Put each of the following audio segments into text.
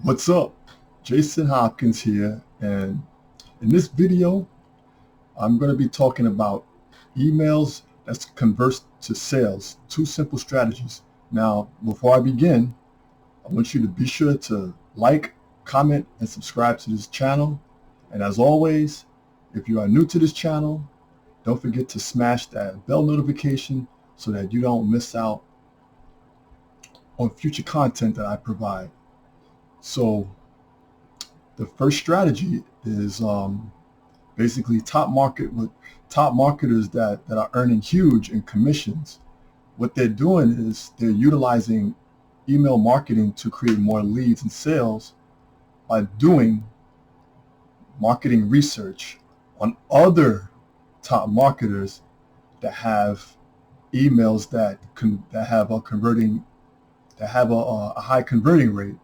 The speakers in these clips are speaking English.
What's up? Jason Hopkins here, and in this video, I'm going to be talking about emails that convert to sales, two simple strategies. Now, before I begin, I want you to be sure to like, comment, and subscribe to this channel. And as always, if you are new to this channel, don't forget to smash that bell notification so that you don't miss out on future content that I provide. So the first strategy is basically top marketers that are earning huge in commissions. What they're doing is they're utilizing email marketing to create more leads and sales by doing marketing research on other top marketers that have emails that have a high converting rate.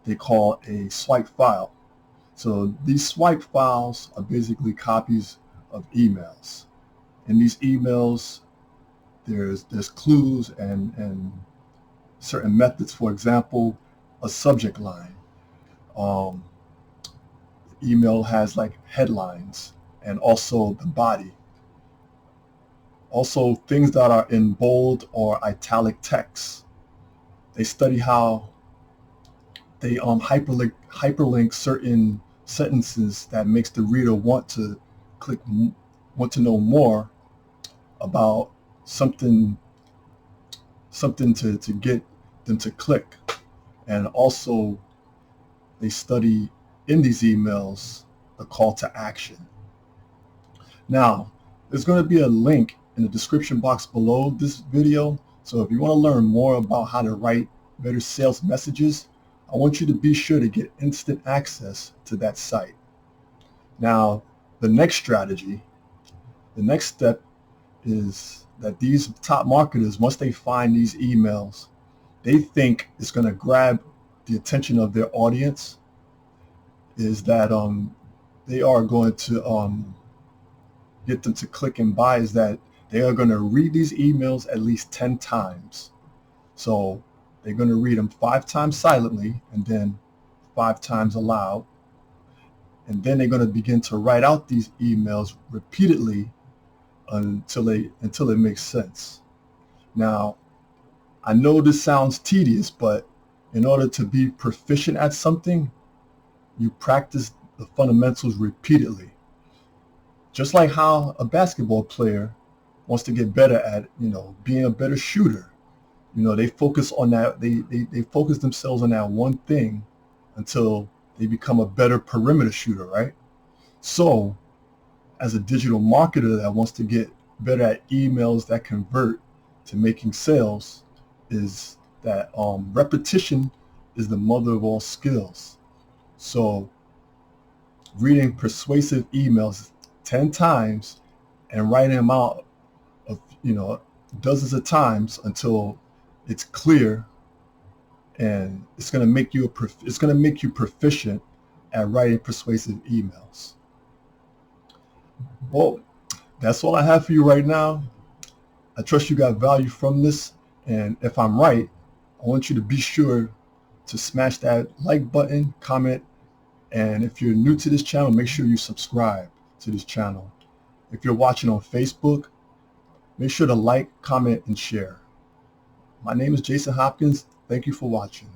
They call a swipe file. So these swipe files are basically copies of emails. In these emails, there's clues and certain methods. For example, a subject line. Um, Email has like headlines and also the body. Also things that are in bold or italic text. They study how they hyperlink certain sentences that makes the reader click want to know more about something to get them to click. And also they study in these emails the call to action. Now, there's going to be a link in the description box below this video. So if you want to learn more about how to write better sales messages, I want you to be sure to get instant access to that site. Now, the next step is that these top marketers, once they find these emails, they think it's going to grab the attention of their audience, is that they are going to get them to click and buy, is that they are going to read these emails at least 10 times. So they're going to read them 5 times silently and then 5 times aloud. And then they're going to begin to write out these emails repeatedly until it makes sense. Now, I know this sounds tedious, but in order to be proficient at something, you practice the fundamentals repeatedly. Just like how a basketball player wants to get better at, being a better shooter. They focus on that. They focus themselves on that one thing until they become a better perimeter shooter, right? So as a digital marketer that wants to get better at emails that convert to making sales, is that repetition is the mother of all skills. So reading persuasive emails 10 times and writing them out of dozens of times until it's clear, and it's going to make you proficient at writing persuasive emails. Well, that's all I have for you right now. I trust you got value from this, and if I'm right, I want you to be sure to smash that like button, comment, and if you're new to this channel, make sure you subscribe to this channel. If you're watching on Facebook, make sure to like, comment, and share. My name is Jason Hopkins. Thank you for watching.